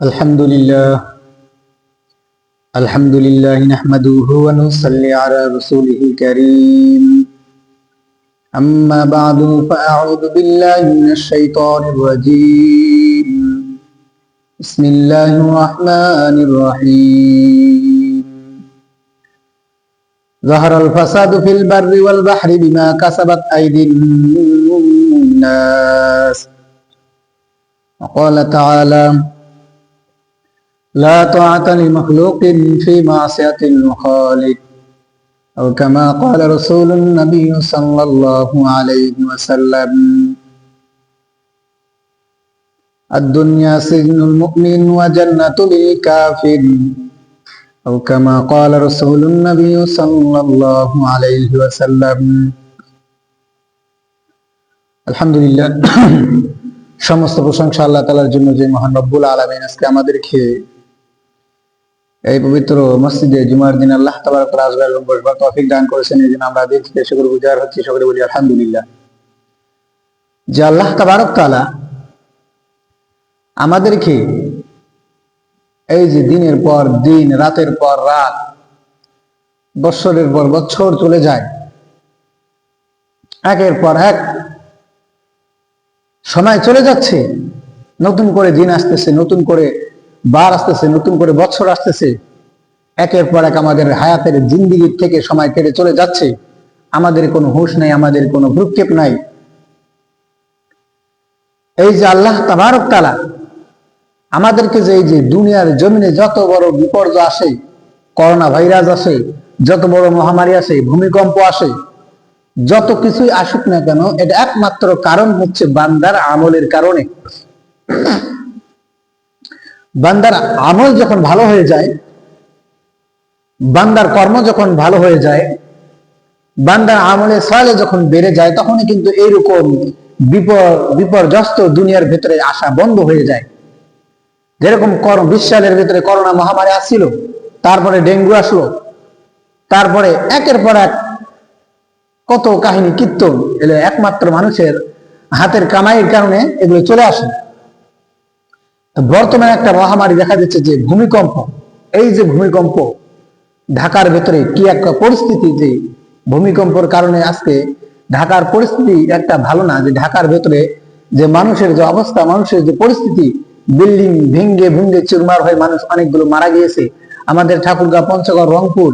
الحمد لله نحمده ونصلي على رسوله الكريم أما بعد فأعوذ بالله من الشيطان الرجيم بسم الله الرحمن الرحيم ظهر الفساد في البر والبحر بما كسبت أيدي الناس وقال تعالى لا طاعة لمخلوق في معصية الخالق أو كما قال رسول النبي صلى الله عليه وسلم الدنيا سجن المؤمن وجنة للكافر أو كما قال رسول النبي صلى الله عليه وسلم الحمد لله সমস্ত প্রশংসা আল্লাহ তাআলার জন্য যে মহান রব্বুল আলামিন আজকে আমাদেরকে এই পবিত্র মসজিদে জুমার দিন আল্লাহ তাবারক ওয়া তাআলা বসবার তৌফিক দান করেছেন। এই জন্য আমরা দিল থেকে শুকরগুজার হচ্ছি, সকলে বলি আলহামদুলিল্লাহ। যে আল্লাহ তাবারক তাআলা আমাদেরকে এই যে দিনের পর দিন, রাতের পর রাত, বছরের পর বছর চলে যায়, একের পর এক সময় চলে যাচ্ছে, নতুন করে দিন আসতেছে, নতুন করে বার আসতেছে, নতুন করে বছর আসতেছে, একের পর এক আমাদের হায়াতের জিন্দেগির থেকে সময় কেটে চলে যাচ্ছে, আমাদের কোনো হুঁশ নাই, আমাদের কোনো ভ্রুক্ষেপ নাই। এই যে আল্লাহ তাবারক তাআলা আমাদেরকে যে এই যে দুনিয়ার জমিনে যত বড় বিপর্যয় আসে, করোনা ভাইরাস আসে, যত বড় মহামারী আসে, ভূমিকম্প আসে, যত কিছুই আসুক না কেন, এটা একমাত্র কারণ হচ্ছে বান্দার আমলের কারণে। বান্দার আমল যখন ভালো হয়ে যায়, বান্দার কর্ম যখন ভালো হয়ে যায়, বান্দার আমলে সালে যখন বেড়ে যায়, তখনই কিন্তু এইরকম বিপর্যস্ত দুনিয়ার ভেতরে আসা বন্ধ হয়ে যায়। যেরকম 20 সালের ভেতরে করোনা মহামারী আসছিল, তারপরে ডেঙ্গু আসলো, তারপরে একের পর এক কত কাহিনী কীর্তন এলো, একমাত্র মানুষের হাতের কামাইয়ের কারণে এগুলো চলে আসে। বর্তমানে একটা মহামারী দেখা যাচ্ছে যে ভূমিকম্প। এই যে ভূমিকম্প ঢাকার ভেতরে কি একটা পরিস্থিতি, যে ভূমিকম্পের কারণে আজকে ঢাকার পরিস্থিতি একটা ভালো না। যে ঢাকার ভেতরে যে মানুষের যে অবস্থা, মানুষের যে পরিস্থিতি, বিল্ডিং ভেঙ্গে ভেঙ্গে চুরমার হয়ে মানুষ অনেকগুলো মারা গিয়েছে। আমাদের ঠাকুরগাঁ, পঞ্চগড়, রংপুর,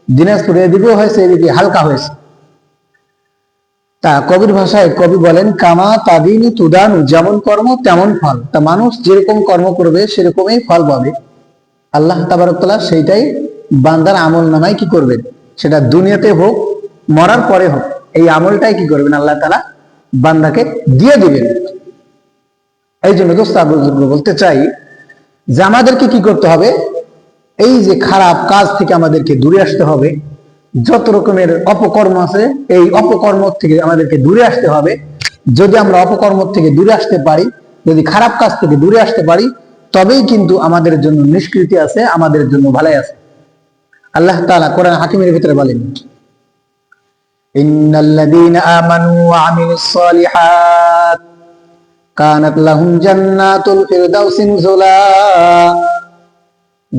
দিনাজপুর এদিকেও হয়েছে, এদিকে হালকা হয়েছে। তা কবির ভাষায় কবি বলেন, কামা তাদিনু তুদানু, যেমন কর্ম তেমন ফল। তা মানুষ যেরকম কর্ম করবে সেরকমই ফল পাবে। আল্লাহ তাবারক তাআলা সেইটাই বান্দার আমল নামায় কি করবেন, সেটা দুনিয়াতে হোক, মরার পরে হোক, এই আমলটাই কি করবেন, আল্লাহ তাআলা বান্দাকে দিয়ে দিবেন। এই জন্য দোস্ত বলতে চাই যে আমাদেরকে কি করতে হবে, এই যে খারাপ কাজ থেকে আমাদেরকে দূরে আসতে হবে। যত রকমের অপকর্ম আছে, এই অপকর্ম থেকে আমাদেরকে দূরে আসতে হবে। যদি আমরা অপকর্ম থেকে দূরে আসতে পারি, যদি খারাপ কাজ থেকে দূরে আসতে পারি, তবেই কিন্তু আমাদের জন্য নিষ্কৃতি আছে, আমাদের জন্য ভালাই আছে। আল্লাহ তাআলা কোরআন হাকিমের ভিতরে বলেন, ইন্নাল্লাযীনা আমানু ওয়া আমিলুস সালিহাত কানাত লাহুম জান্নাতুল ফিরদাউসি নুজুলা।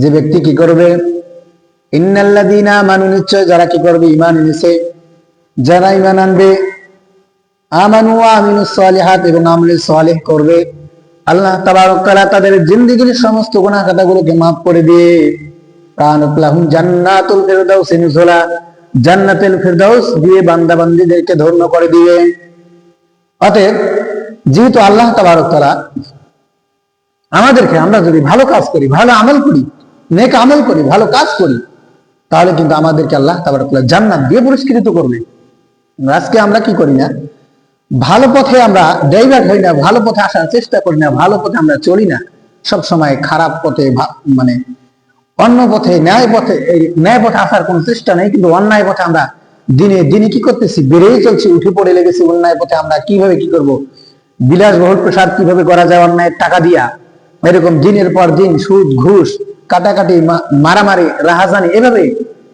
যে ব্যক্তি কি করবে, ইন্নাল্লাযীনা আমানু, নিশ্চয় যারা কি করবে, ঈমান এনেছে, যারা ঈমান আনবে, আমানু ওয়া আমিলুস সালিহাত, এবং আমলে সালেহ করবে, আল্লাহ তাবারক তাআলা তাদের জিন্দেগীর সমস্ত গুনাহ খাতাগুলোকে maaf করে দিয়ে কানাত লাহুম জান্নাতুল ফিরদাউসি নুজুলা, জান্নাতুল ফিরদাউস দিয়ে বান্দা বান্দীদেরকে ধন্য করে দিবে। অতএব যেহেতু আল্লাহ তাবারক তাআলা আমাদেরকে, আমরা যদি ভালো কাজ করি, ভালো আমল করি, নেক আমল করি, ভালো কাজ করি, তাহলে কিন্তু আমাদেরকে আল্লাহ তাবারক তাআলা জান্নাত দিয়ে পুরস্কৃত করবে। আজকে আমরা কি করি না, ভালো পথে আমরা ডাইভার্ট হই না, ভালো পথে আসার চেষ্টা করি না, ভালো পথে আমরা চলি না, সব সময় খারাপ পথে, মানে অন্য পথে, ন্যায় পথে, এই ন্যায় পথে আসার কোনো চেষ্টা নেই, কিন্তু অন্যায় পথে আমরা দিনে দিনে কি করতেছি, বেড়েই চলছি, উঠে পড়ে লেগেছি অন্যায় পথে। আমরা কিভাবে কি করব, বিলাসবহুল প্রসাদ কিভাবে করা যায় অন্যায়ের টাকা দিয়া, এরকম দিনের পর দিন সুদ, ঘুষ, কাটাকাটি, মারামারি, রাহাজানি, এভাবে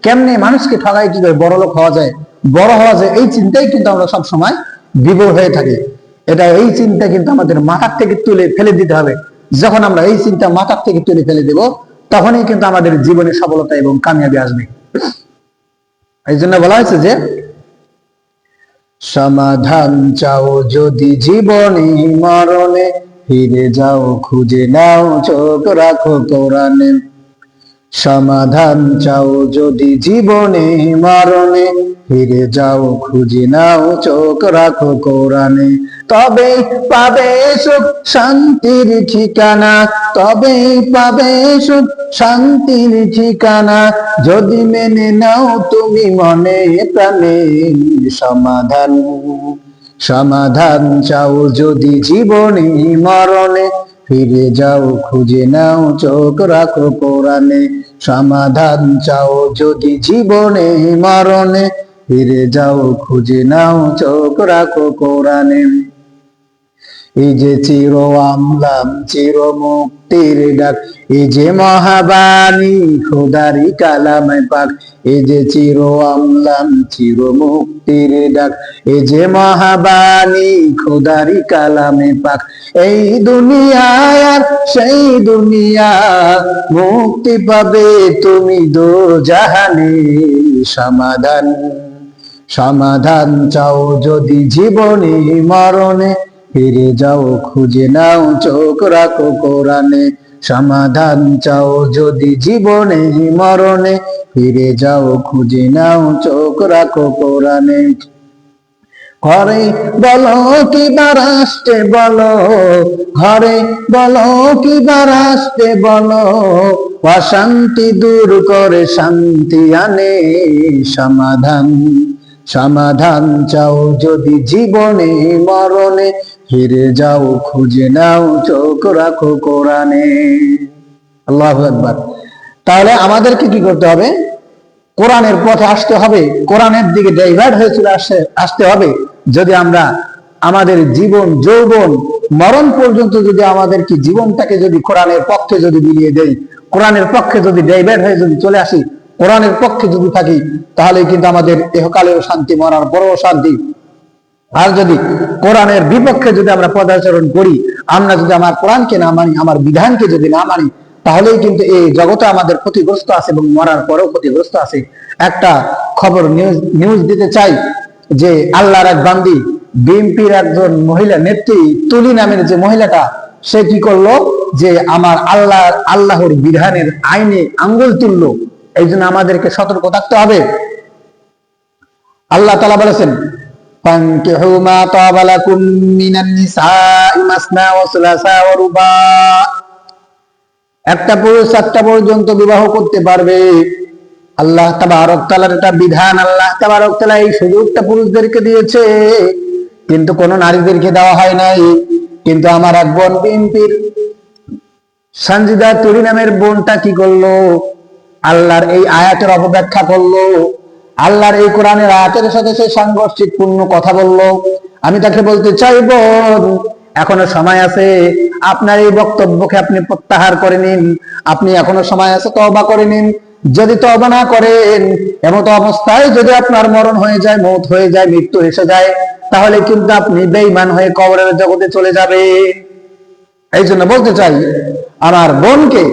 কেমনে মানুষকে ঠগাই কি করে বড়লোক হওয়া যায়, বড় হওয়া যায়, এই চিন্তাই কিন্তু আমরা সব সময় বিভোর হয়ে থাকি। এটা, এই চিন্তা কিন্তু আমাদের মাথার থেকে তুলে ফেলে দিতে হবে। যখন আমরা এই চিন্তা মাথার থেকে তুলে ফেলে দেব, তখনই কিন্তু আমাদের জীবনে সফলতা এবং কামিয়াবি আসবে। এই জন্য বলা হয়েছে যে সমাধান চাও যদি জীবনে মরণে, ফিরে যাও খুঁজে নাও চোখ রাখো কোরআনে। সমাধান চাও যদি জীবনে মরণে, ফিরে যাও খুঁজে নাও চোখ রাখো কোরআনে। তবেই পাবে সুখ শান্তির ঠিকানা, তবেই পাবে সুখ শান্তির ঠিকানা, যদি মেনে নাও তুমি মনে প্রাণে সমাধান। সমাধান চাও যদি জীবনে মরণে, ফিরে যাও খুঁজে নাও চোখ রাখো কোরআনে। সমাধান চাও যদি জীবনে মরণে, ফিরে যাও খুঁজে নাও চোখ রাখো কোরআনে। এই যে চির আমলাম চির মুক্তির ডাক, এই যে মহাবাণী খোদারি কালামে পাক। এই যে চির আমলাম চির মুক্তির ডাক, এই যে মহাবাণী খোদারি কালামে পাক। এই দুনিয়ায় আর সেই দুনিয়া, মুক্তি পাবে তুমি দো জাহানে। সমাধান সমাধান চাও যদি জীবনে মরণে, ফিরে যাও খুঁজে নাও চোখ রাখো কোরআনে। সমাধান চাও যদি জীবনে মরণে, ফিরে যাও খুঁজে নাও চোখ রাখো কোরআনে। ঘরে বলো কিবা রাষ্ট্রে বলো, ঘরে বলো কিবা রাষ্ট্রে বলো, অশান্তি দূর করে শান্তি আনে। সমাধান সমাধান চাও যদি জীবনে মরণে, ফিরে যাও খুঁজে নাও চোখ রাখো কোরআনে। আল্লাহু আকবার। তাহলে আমাদেরকে কি করতে হবে? কোরআনের পথে আসতে হবে, কোরআনের দিকে ডাইভার্ট হয়ে চলে আসতে হবে। যদি আমরা আমাদের জীবন যৌবন মরণ পর্যন্ত যদি আমাদেরকে জীবনটাকে যদি কোরআনের পক্ষে যদি বিলিয়ে দেই, কোরআনের পক্ষে যদি ডাইভার্ট হয়ে যদি চলে আসি, কোরআনের পক্ষে যদি থাকি, তাহলে কিন্তু আমাদের ইহকালেও শান্তি, মরার পরেও শান্তি। আর যদি কোরআনের বিপক্ষে যদি আমরা পদাচরণ করি, আমরা যদি আমার কোরআনকে না মানি, আমার বিধানকে যদি না মানি, তাহলেই কিন্তু এই জগতে আমাদের ক্ষতিগ্রস্ত আছে এবং মরার পরেও ক্ষতিগ্রস্ত আছে। একটা খবর নিউজ দিতে চাই যে আল্লাহর এক বান্দি, বিএনপির একজন মহিলা নেত্রী তুলি নামের যে মহিলাটা, সে কি করলো যে আমার আল্লাহর বিধানের আইনে আঙ্গুল তুললো। এই জন্য আমাদেরকে সতর্ক থাকতে হবে। আল্লাহ তাআলা বলেছেন, ফানকিহু মা তাবা লাকুম মিনান নিসাই মাসনা ওয়া সুলাসা ওয়া রুবা। একটা পুরুষ 7টা পর্যন্ত বিবাহ করতে পারবে। আল্লাহ তাবারক তাআলার এটা বিধান। আল্লাহ তাবারক তাআলা এই সুযোগটা পুরুষদেরকে দিয়েছে, কিন্তু কোন নারীদেরকে দেওয়া হয় নাই। কিন্তু আমার এক বোন বিএনপির সঞ্জিদা তুরি নামের বোনটা কি করলো? আল্লাহর এই আয়াতের অপব্যাখ্যা করলো, আল্লাহর এই কোরআনের আয়াতের সাথে সে সাংঘর্ষিক পূর্ণ কথা বললো। আমি তাকে বলতে চাই, বোন, এখনো সময় আছে, আপনার এই বক্তব্যকে আপনি প্রত্যাহার করে নিন। আপনি এখনো সময় আছে, তওবা করে নিন। যদি তওবা না করেন, এমত অবস্থায় যদি আপনার মরণ হয়ে যায়, মৌত হয়ে যায়, মৃত্যু এসে যায়, তাহলে কিন্তু আপনি বেঈমান হয়ে কবরের জগতে চলে যাবেন। এই জন্য বলতে চাই আমার বোনকে,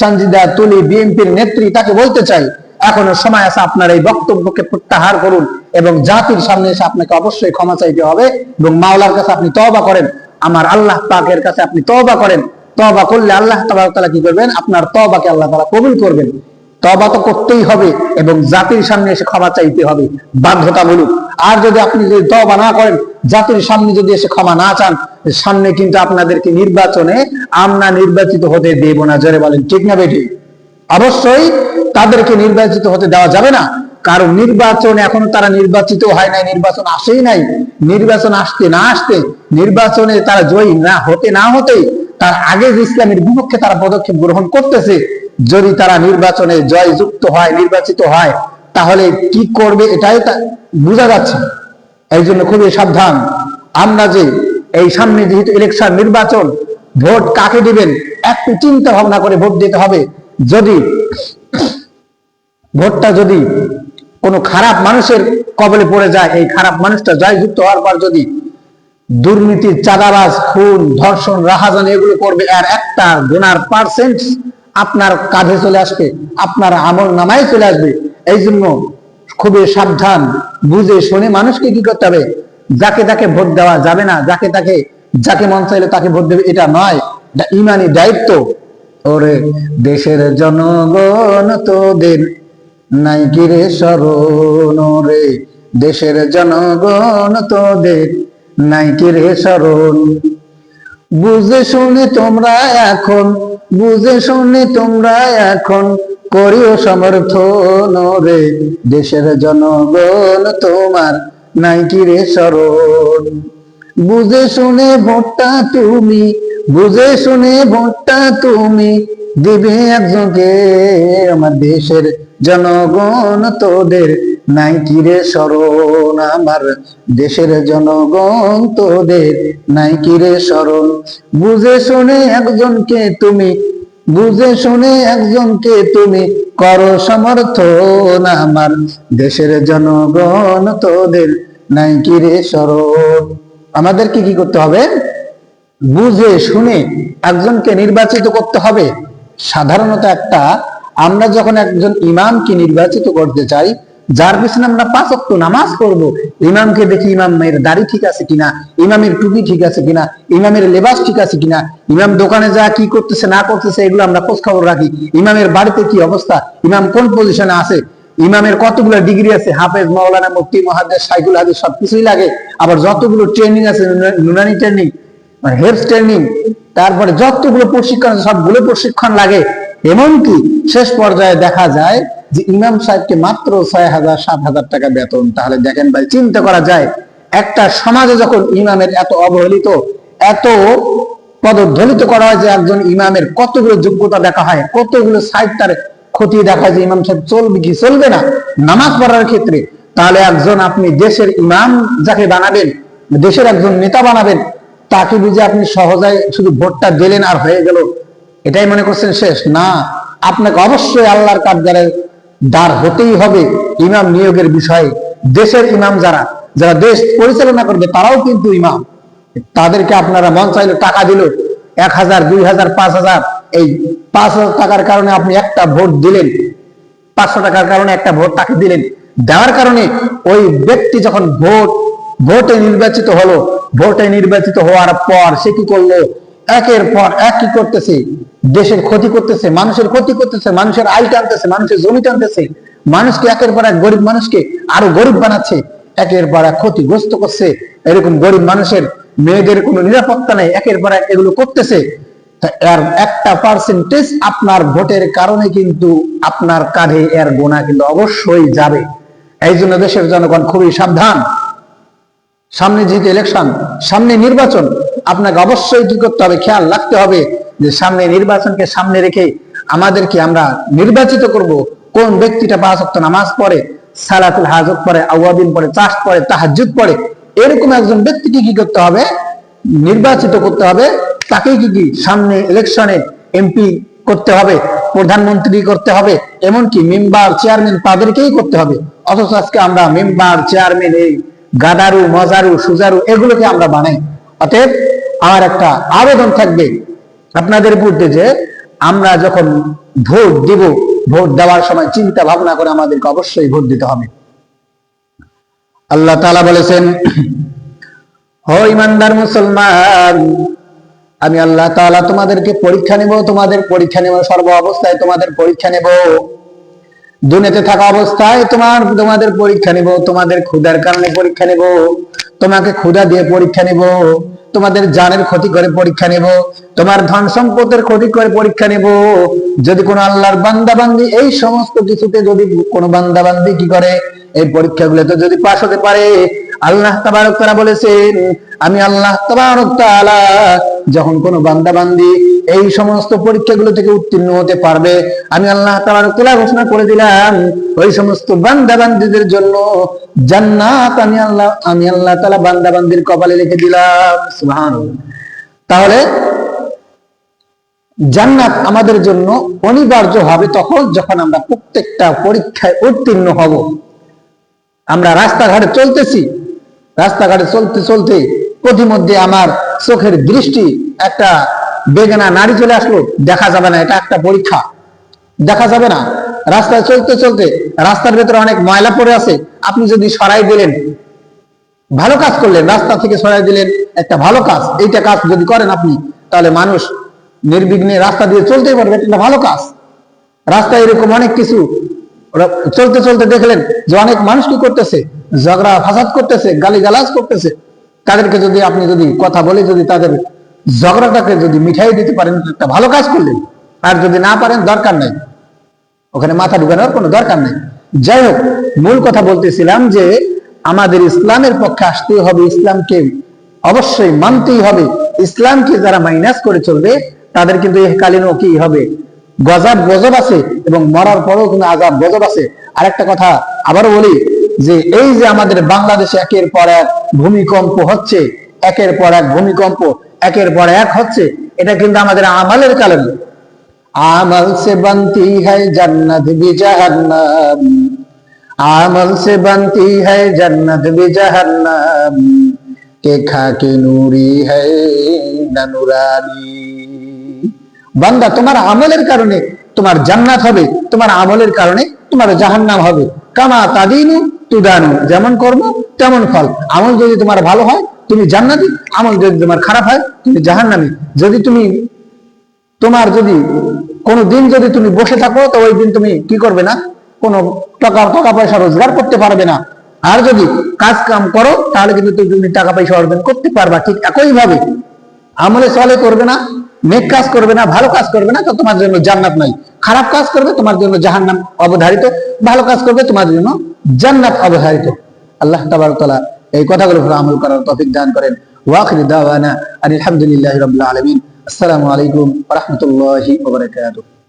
সঞ্জিদা তুলি বিএনপির নেত্রী, তাকে বলতে চাই, এখনো সময় আছে, আপনার এই বক্তব্যকে প্রত্যাহার করুন এবং জাতির সামনে এসে আপনাকে অবশ্যই ক্ষমা চাইতে হবে এবং মাওলার কাছে আপনি তওবা করেন, আমার আল্লাহ পাকের কাছে আপনি তওবা করেন। তওবা করলে আল্লাহ তাআলা কি করবেন? আপনার তওবাকে আল্লাহ তাআলা কবুল করবেন। তওবা তো করতেই হবে এবং জাতির সামনে এসে ক্ষমা চাইতে হবে, বাধ্যতামূলক। আর যদি আপনি যদি তওবা না করেন, জাতির সামনে যদি এসে ক্ষমা না চান, সামনে কিন্তু আপনাদেরকে নির্বাচনে আমরা নির্বাচিত হতে দেব না। জোরে বলেন ঠিক না বেঠিক? অবশ্যই তাদেরকে নির্বাচিত হতে দেওয়া যাবে না, কারণ নির্বাচনে এখনো তারা নির্বাচিত হয় নাই, নির্বাচন আসেই নাই। নির্বাচন আসতে না আসতে, নির্বাচনে তারা জয়ী না হতে তার আগে যে ইসলামের বিপক্ষে তারা পদক্ষেপ গ্রহণ করতেছে, যদি তারা নির্বাচনে জয়যুক্ত হয়, নির্বাচিত হয়, তাহলে কি করবে এটাই বোঝা যাচ্ছে। এই জন্য খুবই সাবধান। আমরা যে এই সামনে যেহেতু ইলেকশন, নির্বাচন, ভোট কাকে দিবেন একটু চিন্তা ভাবনা করে ভোট দিতে হবে। যদি ভোটটা যদি কোনো খারাপ মানুষের কবলে পড়ে যায়, এই খারাপ মানুষটা জয়যুক্ত হওয়ার পর যদি দুর্নীতি, চাঁদাবাজ, খুন, ধর্ষণ, রাহাজানি এগুলো করবে, আর একটা গুনার পার্সেন্ট আপনার কাঁধে চলে আসবে, আপনার আমল নামায় চলে আসবে। এই জন্য খুবই সাবধান, বুঝে শুনে মানুষকে কি করতে হবে, যাকে তাকে ভোট দেওয়া যাবে না, যাকে মন চাইলে তাকে ভোট দেবে এটা নয়, এটা ইমানি দায়িত্ব। ওরে দেশের জনগণ তোদের নাই কি রে শরণ, ওরে দেশের জনগণ তোদের নাই কি রে শরণ। বুঝে শুনে তোমরা এখন, বুঝে শুনে তোমরা এখন করিও সমর্থন, রে দেশের জনগণ তোমার নাই কি রে শরণ। বুঝে শুনে ভোটটা তুমি, বুঝে শুনে ভোটটা তুমি দিবে একজনকে, আমার দেশের জনগণ তোদের নাই কি রে শরণ, আমার দেশের জনগণ তোদের নাই কি রে শরণ। বুঝে শুনে একজনকে তুমি, বুঝে শুনে একজনকে তুমি করো সমর্থন, আমার দেশের জনগণ তোদের নাই কি রে শরণ। আমাদেরকে কি করতে হবে, বুঝে শুনে একজনকে নির্বাচিত করতে হবে। সাধারণত আমরা যখন একজন ইমামকে নির্বাচিত করতে চাই, যার পিছনে আমরা 5 ওয়াক্ত নামাজ পড়বো, ইমামকে দেখি ইমামের দাড়ি ঠিক আছে কিনা, ইমামের টুপি ঠিক আছে কিনা, ইমামের লেবাস ঠিক আছে কিনা, ইমাম দোকানে যা কি করতেছে না করতেছে এগুলো আমরা খোঁজ খবর রাখি, ইমামের বাড়িতে কি অবস্থা, ইমাম কোন পজিশনে আছে, ইমামের কতগুলো ডিগ্রি আছে, হাফেজ, মাওলানা, মুফতি, মুহাদ্দিস, শাইখুল হাদিস সবকিছুই লাগে। আবার যতগুলো ট্রেনিং আছে, নুরানি ট্রেনিং, হেলথ ট্রেনিং, তারপরে যতগুলো প্রশিক্ষণ আছে সবগুলো প্রশিক্ষণ লাগে। এমনকি শেষ পর্যায়ে দেখা যায় যে ইমাম সাহেবকে মাত্র 6,000-7,000 টাকা বেতন। তাহলে দেখেন ভাই, চিন্তা করা যায় একটা সমাজে যখন ইমামের এত অবহেলিত, এত পদদলিত করা হয়, যে একজন ইমামের কতগুলো যোগ্যতা দেখা হয়, কতগুলো সাইড তার খতিয়ে দেখা হয় যে ইমাম সাহেব চলবে কি চলবে না নামাজ পড়ার ক্ষেত্রে, তাহলে একজন আপনি দেশের ইমাম যাকে বানাবেন, দেশের একজন নেতা বানাবেন, তাকে বুঝে আপনি সহজে শুধু ভোটটা দিলেন আর হয়ে গেল, এটাই মনে করছেন শেষ? না, আপনাকে অবশ্যই আল্লাহর কাঠগড়ায় দাঁড় হতেই হবে ইমাম নিয়োগের বিষয়ে। দেশের ইমাম যারা যারা দেশ পরিচালনা করবে তারাও কিন্তু ইমাম। তাদেরকে আপনারা মন চাইলে টাকা দিল 1,000, 2,000, 5,000, এই 5,000 টাকার কারণে আপনি একটা ভোট দিলেন, 500 টাকার কারণে একটা ভোট তাকে দিলেন, দেওয়ার কারণে ওই ব্যক্তি যখন ভোটে নির্বাচিত হলো, ভোটে নির্বাচিত হওয়ার পর সে কি করলো, একের পর এক কি করতেছে, দেশের ক্ষতি করতেছে, মানুষের ক্ষতি করতেছে, মানুষের আয় টানতেছে, মানুষের জমি টানতেছে, মানুষকে একের পর এক, গরিব মানুষকে আরো গরিব বানাচ্ছে, একের পর এক ক্ষতিগ্রস্ত করছে। এরকম গরিব মানুষের মেয়েদের কোনো নিরাপত্তা নেই, একের পর এক এগুলো করতেছে। এর একটা পার্সেন্টেজ আপনার ভোটের কারণে কিন্তু আপনার কাঁধে এর গোনা কিন্তু অবশ্যই যাবে। এই জন্য দেশের জনগণ খুবই সাবধান। সামনে যেহেতু ইলেকশন, সামনে নির্বাচন, আপনাকে অবশ্যই কি করতে হবে, খেয়াল রাখতে হবে যে সামনে নির্বাচনকে সামনে রেখে আমাদেরকে আমরা নির্বাচিত করব কোন ব্যক্তিটা 5 ওয়াক্ত নামাজ পড়ে, সালাতুল হাজত পড়ে, আওয়াবিন পড়ে, চাষ পড়ে, তাহাজ্জুদ পড়ে, এরকম একজন ব্যক্তিকে কি করতে হবে, নির্বাচিত করতে হবে। তাকেই কি সামনে ইলেকশনে এমপি করতে হবে, প্রধানমন্ত্রী করতে হবে, এমনকি মেম্বার, চেয়ারম্যান তাদেরকেই করতে হবে। অথচ আজকে আমরা মেম্বার, চেয়ারম্যান, এই গাদারু, মজারু, সুজারু এগুলোকে আমরা বানাই। অতএব আমার একটা আবেদন থাকবে আপনাদের বুদ্ধে, যে আমরা যখন ভোট দিব, ভোট দেওয়ার সময় চিন্তা ভাবনা করে আমাদেরকে অবশ্যই ভোট দিতে হবে। আল্লাহ তাআলা বলেছেন, ও ইমানদার মুসলমান, আমি আল্লাহ তাআলা তোমাদেরকে পরীক্ষা নেব, তোমাদের পরীক্ষা নেব, সর্ব অবস্থায় তোমাদের পরীক্ষা নেব। দুনিয়াতে থাকা অবস্থায় তোমাদের পরীক্ষা নেব, তোমাদের ক্ষুধার কারণে পরীক্ষা নেব, তোমাকে ক্ষুধা দিয়ে পরীক্ষা নেব, তোমাদের জানের ক্ষতি করে পরীক্ষা নেব, তোমার ধন সম্পদের ক্ষতি করে পরীক্ষা নেব। যদি কোনো আল্লাহর বান্দাবান্দি এই সমস্ত কিছুতে যদি কোনো বান্দাবান্দি কি করে, এই পরীক্ষাগুলোতে যদি পাশ হতে পারে, আল্লাহ তাবারক তাআলা বলেছেন, আমি আল্লাহ তাবারক তাআলা যখন কোনো বান্দাবান্দি এই সমস্ত পরীক্ষাগুলো থেকে উত্তীর্ণ হতে পারবে, আমি আল্লাহ তাবারক তাআলা ঘোষণা করে দিলাম ওই সমস্ত বান্দাবান্দীদের জন্য জান্নাত আমি আল্লাহ তাআলা বান্দাবান্দির কপালে লিখে দিলাম। সুবহানাল্লাহ। তাহলে জান্নাত আমাদের জন্য অনিবার্য হবে তখন যখন আমরা প্রত্যেকটা পরীক্ষায় উত্তীর্ণ হব। আমরা রাস্তাঘাটে চলতেছি, রাস্তাঘাটে চলতে চলতে প্রতিমধ্যে আমার চোখের দৃষ্টি একটা বেগানা নারী চলে আসলো, দেখা যাবে না, এটা একটা পরীক্ষা, দেখা যাবে না। রাস্তায় চলতে চলতে রাস্তার ভেতরে অনেক ময়লা পড়ে আছে, আপনি যদি সরাই দিলেন, ভালো কাজ করলেন, রাস্তা থেকে সরাই দিলেন, একটা ভালো কাজ, এইটা কাজ যদি করেন আপনি, তাহলে মানুষ নির্বিঘ্নে রাস্তা দিয়ে চলতেই পারবে, এটা ভালো কাজ। রাস্তায় এরকম অনেক কিছু চলতে চলতে দেখলেন যে অনেক মানুষ কি করতেছে, ঝগড়া ফাসাদ করতেছে, গালিগালাজ করতেছে, তাদেরকে যদি আপনি যদি কথা বলে যদি তাদের ঝগড়াটাকে যদি মিঠাই দিতে পারেন, একটা ভালো কাজ করলেন। আর যদি না পারেন, দরকার নাই, ওখানে মাথা ঢুকানোর কোনো দরকার নেই। যাই হোক, মূল কথা বলতেছিলাম যে আমাদের ইসলামের পক্ষে আসতেই হবে, ইসলামকে অবশ্যই মানতেই হবে। ইসলামকে যারা মাইনাস করে চলবে তাদের কিন্তু ইহকালীনও কি হবে, গজব গজব আছে, এবং মরার পরেও কিন্তু আযাব গজব আছে। আরেকটা কথা আবারও বলি যে এই যে আমাদের বাংলাদেশে একের পর এক ভূমিকম্প হচ্ছে, একের পর এক ভূমিকম্প একের পর এক হচ্ছে, এটা কিন্তু আমাদের আমালের কারণে। আমল से बनती है जन्नत भी जहन्नम, আমল से बनती है जन्नत भी जहन्नम, के खाके नूरी है ना नुरानी। বান্দা, তোমার আমলের কারণে তোমার জান্নাত হবে, তোমার আমলের কারণে তোমার জাহান্নাম হবে। কামা তাদিনু তুদানু, যেমন কর্ম তেমন ফল। আমল যদি তোমার ভালো হয় তুমি জান্নাতি, আমল যদি তোমার খারাপ হয় তুমি জাহান্নামী। যদি তুমি তোমার যদি কোনো দিন যদি তুমি বসে থাকো, তো ওই দিন তুমি কি করবে না, কোনো টাকা পয়সা রোজগার করতে পারবে না। আর যদি কাজ কাম করো তাহলে কিন্তু তুমি টাকা পয়সা অর্জন করতে পারবা। ঠিক একই ভাবে আমলে সলে করবে না, নেক কাজ করবে না, ভালো কাজ করবে না, তো তোমার জন্য জান্নাত নাই। খারাপ কাজ করবে তোমার জন্য জাহান্নাম অবধারিত, ভালো কাজ করবে তোমার জন্য জান্নাত অবধারিত। আল্লাহ তাবারক ওয়া তাআলা এই কথাগুলো উপর আমল করার তৌফিক দান করেন। ওয়া আখিরু দাওয়ানা আলহামদুলিল্লাহি রাব্বিল আলামিন। আসসালামু আলাইকুম ওয়া রাহমাতুল্লাহি ওয়া বারাকাতুহু।